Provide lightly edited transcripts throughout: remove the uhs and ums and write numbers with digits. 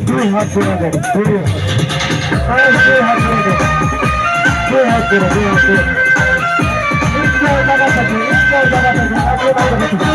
দুই হাত ধরে দেন, দুই হাত ধরে দেন, দুই হাত ধরে, দুই হাত ধরে। জায়গা থাকে, জায়গা থাকে।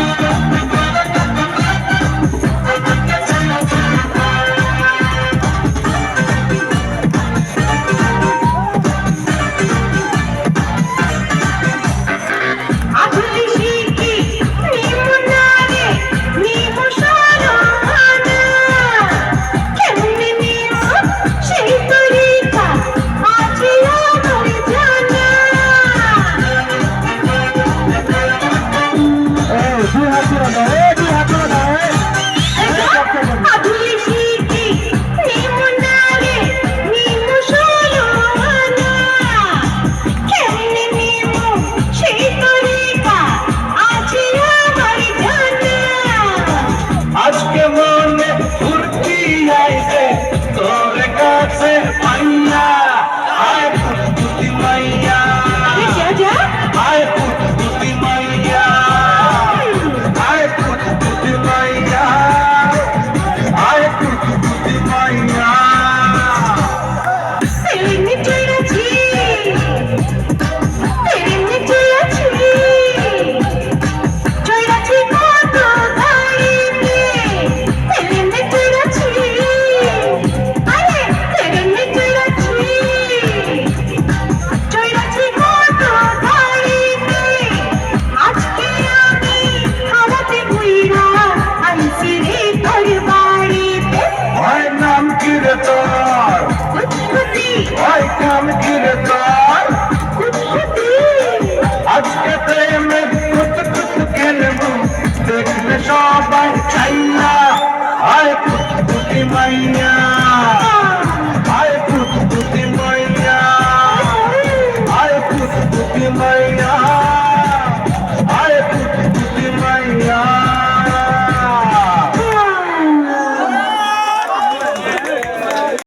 আজকে মনে ফুর্তি আইছে তোর কাছে পাইয়া আয় ফুটফুটি মাইয়া আয় ফুটফুটি মাইয়া আয় ফুটফুটি মাইয়া আয় ফুটফুটি মাইয়া আজকে প্রেমে কুত কুত খেলবো দেখলে সবাই চাইয়া আয় কুত কুতি মাইয়া